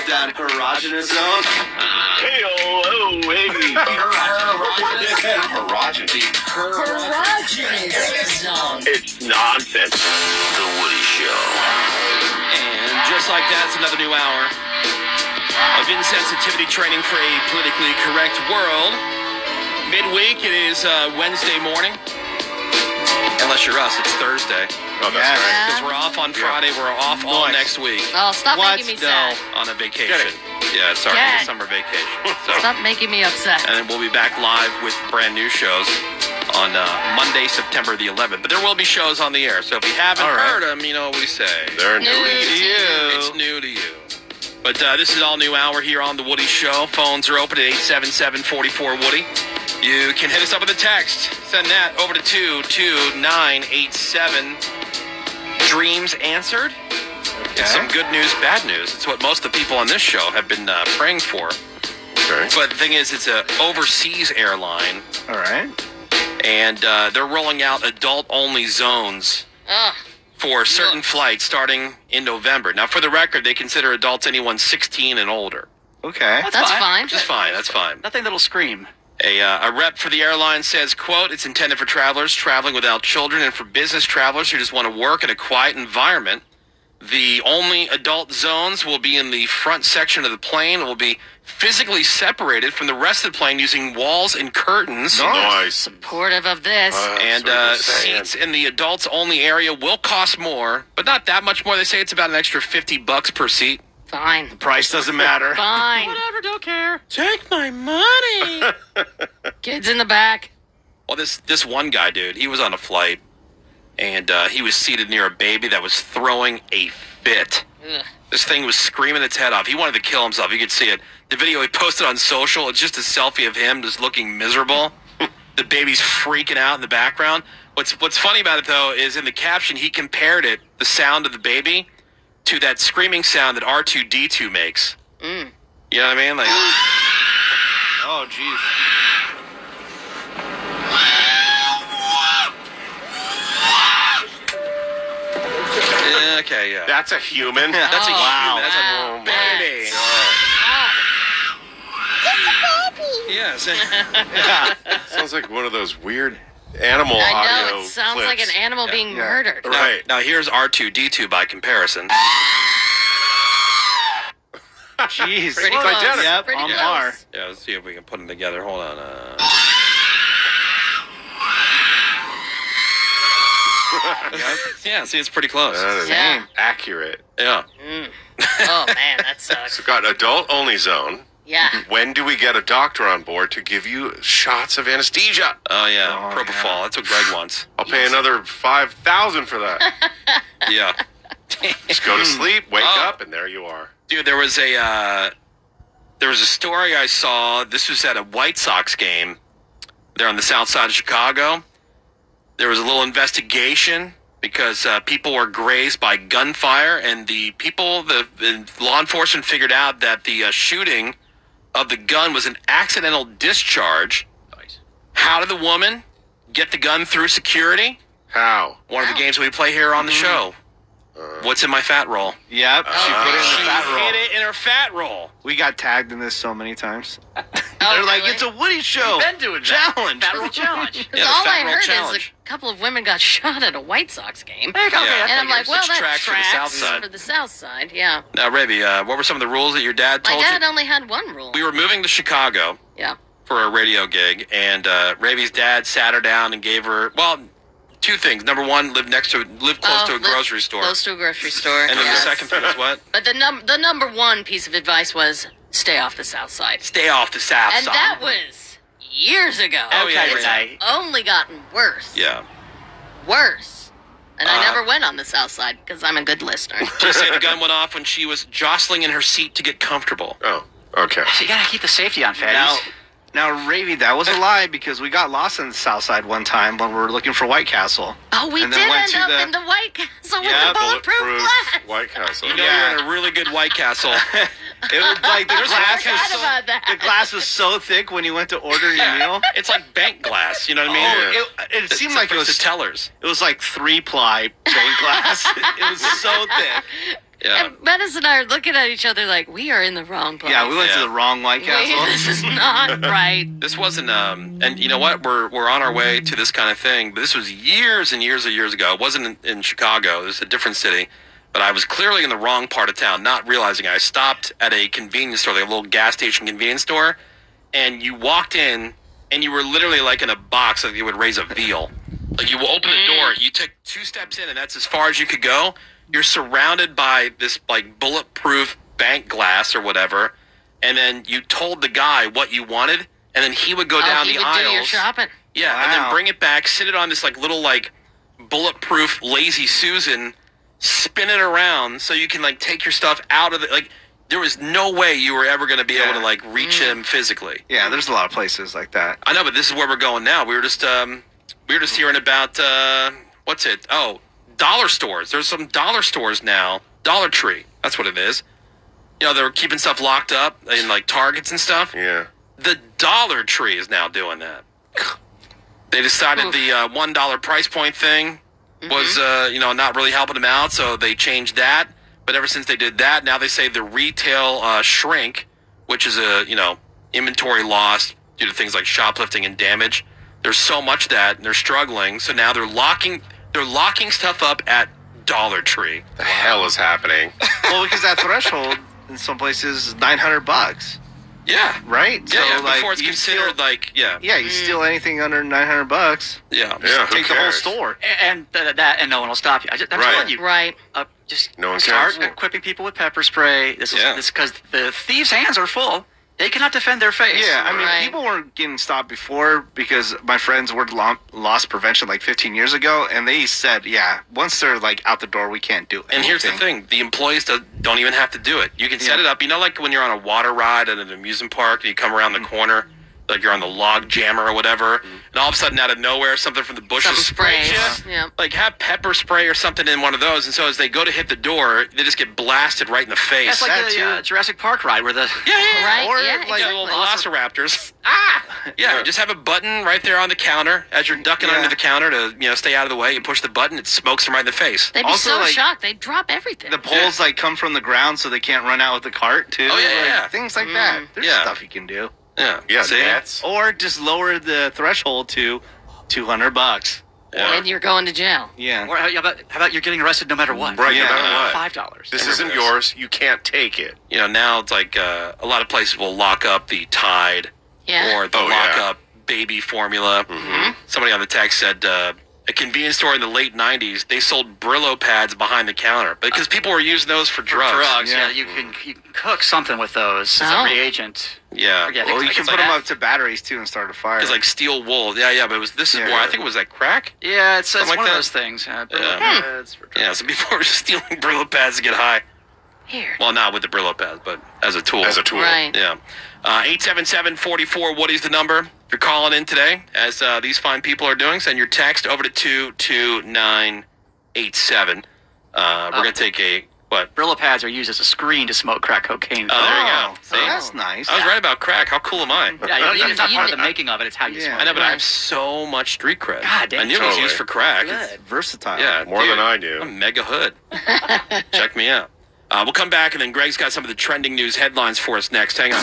that erogenous zone? Hey-oh, baby. Erogenous zone. It's nonsense. The Woody Show. And just like that, it's another new hour of insensitivity training for a politically correct world. Midweek, it is Wednesday morning. Unless you're us, it's Thursday. Oh, that's right. Because we're off on Friday, we're off all next week. Oh, stop making me sad. On a vacation. Yeah, sorry, summer vacation. So, stop making me upset. and then we'll be back live with brand new shows on Monday, September the 11th. But there will be shows on the air, so if you haven't heard them, you know what we say. They're new New to you. It's new to you. But this is all new hour here on The Woody Show. Phones are open at 877-44-WOODY. You can hit us up with a text. Send that over to 22987. Dreams answered. Okay. Some good news, bad news. It's what most of the people on this show have been praying for. Okay. But the thing is, it's an overseas airline, All right. and they're rolling out adult-only zones Ugh. for certain flights starting in November. Now, for the record, they consider adults anyone 16 and older. Okay. That's fine. Just fine. That's fine. Nothing that'll scream. A rep for the airline says, quote, it's intended for travelers traveling without children and for business travelers who just want to work in a quiet environment. The only adult zones will be in the front section of the plane. It will be physically separated from the rest of the plane using walls and curtains. Nice. Supportive of this. And seats in the adults-only area will cost more, but not that much more. They say it's about an extra $50 per seat. Fine. Price doesn't matter. Fine. Whatever, don't care. Take my money. Kids in the back. Well, this one guy, dude, he was on a flight, and he was seated near a baby that was throwing a fit. Ugh. This thing was screaming its head off. He wanted to kill himself. You could see it. The video he posted on social, it's just a selfie of him just looking miserable. The baby's freaking out in the background. What's funny about it, though, is in the caption, he compared it, the sound of the baby, to that screaming sound that R2-D2 makes. Mm. You know what I mean? Like, Oh, jeez. okay, yeah. That's a human. That's a Wow. human. That's Wow. a baby. Yes. Sounds like one of those weird animal I audio know. It sounds clips. like an animal being Yeah. murdered. Right. Now here's R2-D2 by comparison. Jeez. Pretty Well, close. identical. Yep, Pretty on close. par. Yeah, let's see if we can put them together. Hold on. Yeah, see, it's pretty close. That is Yeah. accurate. Yeah. Oh, man, that sucks. So got adult-only zone. Yeah. When do we get a doctor on board to give you shots of anesthesia? Oh, yeah. Oh, Propofol. yeah. That's what Greg wants. I'll pay another $5,000 for that. Yeah. Just go to sleep, wake Oh. up, and there you are. Dude, there was a story I saw. This was at a White Sox game. They're on the south side of Chicago. There was a little investigation because people were grazed by gunfire, and the law enforcement figured out that the shooting of the gun was an accidental discharge. Nice. How did the woman get the gun through security? How? One of the games we play here on the show. What's in my fat roll? Yep. She put it in the She fat roll. hid it in her fat roll. We got tagged in this so many times. Oh, They're like, really? it's a Woody show. Been doing that. Challenge. That was a challenge. Because Yeah, the all fat I roll heard challenge. is a couple of women got shot at a White Sox game. Okay, Yeah. And I'm like, well, It's that tracks for the South side. for the South Side, yeah. Now, Ravi, what were some of the rules that your dad My told dad you? only had one rule. We were moving to Chicago Yeah. for a radio gig, and Ravi's dad sat her down and gave her, well, two things. Number one, live close to a grocery store. Close to a grocery store. And then yes. the second thing was what? But the number one piece of advice was stay off the South Side. Stay off the South And side. that was years ago. Oh, yeah, It's Renee. only gotten worse. Yeah. Worse. And I never went on the South Side because I'm a good listener. Just say the gun went off when she was jostling in her seat to get comfortable. Oh, okay. So you gotta keep the safety on, fatties. Now, Ravy, that was a lie because we got lost in the South Side one time when we were looking for White Castle. Oh, we And did then went end to up the- in the White Castle with Yeah, the bulletproof glass. White Castle. You know Yeah. you're in a really good White Castle. It was like the glass I was forgot so, about that. the glass was so thick when you went to order your meal. It's like bank glass, you know what I mean? Oh, it seemed like it the was tellers. It was like 3-ply bank glass. It was so thick. Yeah. And Menace and I are looking at each other like, we are in the wrong place. Yeah, we went to the wrong White Castle. This is not right. This wasn't, and you know what? We're on our way to this kind of thing. But this was years and years ago. It wasn't in Chicago. It was a different city. But I was clearly in the wrong part of town, not realizing. I stopped at a convenience store, like a little gas station convenience store, and you walked in, and you were literally like in a box, like you would raise a veal. Like you open the door, you took 2 steps in, and that's as far as you could go. You're surrounded by this like bulletproof bank glass or whatever, and then you told the guy what you wanted, and then he would go down the aisles. Do your shopping. Yeah, Wow. and then bring it back, sit it on this like little like bulletproof Lazy Susan, spin it around so you can like take your stuff out of the like. There was no way you were ever going to be able to like reach him physically. Yeah, there's a lot of places like that. I know, but this is where we're going now. We were just hearing about what's it? Oh, dollar stores. There's some dollar stores now. Dollar Tree. That's what it is. You know, they're keeping stuff locked up in like Targets and stuff. Yeah. The Dollar Tree is now doing that. They decided the $1 price point thing was not really helping them out, so they changed that. But ever since they did that, now they say the retail shrink, which is a inventory loss due to things like shoplifting and damage. There's so much of that, and they're struggling. So now they're locking stuff up at Dollar Tree. The hell is happening? Well, because that threshold in some places is $900, Yeah. right? Yeah, So, like, before it's you considered steal, you steal anything under $900, Yeah. Yeah, who take the whole cares? store. And and no one will stop you. I'm Right. telling you. Right. Just No one start cares. equipping people with pepper spray. This is because the thieves' hands are full. They cannot defend their face. Yeah, I mean, Right. people weren't getting stopped before because my friends were loss prevention like 15 years ago, and they said, once they're like out the door, we can't do it. And here's the thing: the employees don't even have to do it. You can set it up. You know, like when you're on a water ride at an amusement park, and you come around the corner, like you're on the log jammer or whatever, and all of a sudden, out of nowhere, something from the bushes Something sprays sprays. you. Yeah. Like have pepper spray or something in one of those, and so as they go to hit the door, they just get blasted right in the face. That's like That the too. Jurassic Park ride where the Right. Or, yeah. like, Yeah, little Exactly. velociraptors. Yeah, just have a button right there on the counter as you're ducking under the counter to stay out of the way. You push the button, it smokes them right in the face. They'd be Also, so like, shocked. They'd drop everything. the poles like come from the ground so they can't run out with the cart too. Oh, yeah, Like, yeah. things like that. There's Yeah. stuff you can do. Yeah, Yeah, see? that's Or just lower the threshold to $200. Yeah. And you're going to jail. Yeah. Or how about you're getting arrested no matter what? right. Yeah. No matter what, $5. this isn't yours. You can't take it. Now it's like a lot of places will lock up the Tide Yeah. or they'll Oh, lock yeah. up baby formula. Somebody on the text said a convenience store in the late 90s, they sold Brillo pads behind the counter because people were using those for drugs. Drugs. Yeah. Yeah, you can cook something with those as Oh. a reagent. Yeah. Forget Well, it. you can It's put like them that. up to batteries too and start a fire. It's like steel wool. Yeah, but this is Yeah. more, I think it was like crack. Yeah, it's Something one like of that. those things. Yeah. Pads for drugs. Yeah, so people were just stealing Brillo pads to get high. Here. Well, not with the Brillo pads, but as a tool. As a tool. Right. Yeah. 877-44-Woody's the number. If you're calling in today, as these fine people are doing, send your text over to 22987. We're going to take a, what? Brillo pads are used as a screen to smoke crack cocaine. Oh, there you go. See? That's nice. I was right about crack. How cool am I? Yeah, it's not part of You- the making of it. It's how you Yeah. smoke. I know, but I Right. have so much street cred. God damn, I knew it was totally. used for crack. Good. Versatile. Yeah, More dude, than I do. I'm mega hood. Check me out. We'll come back, and then Greg's got some of the trending news headlines for us next. Hang on.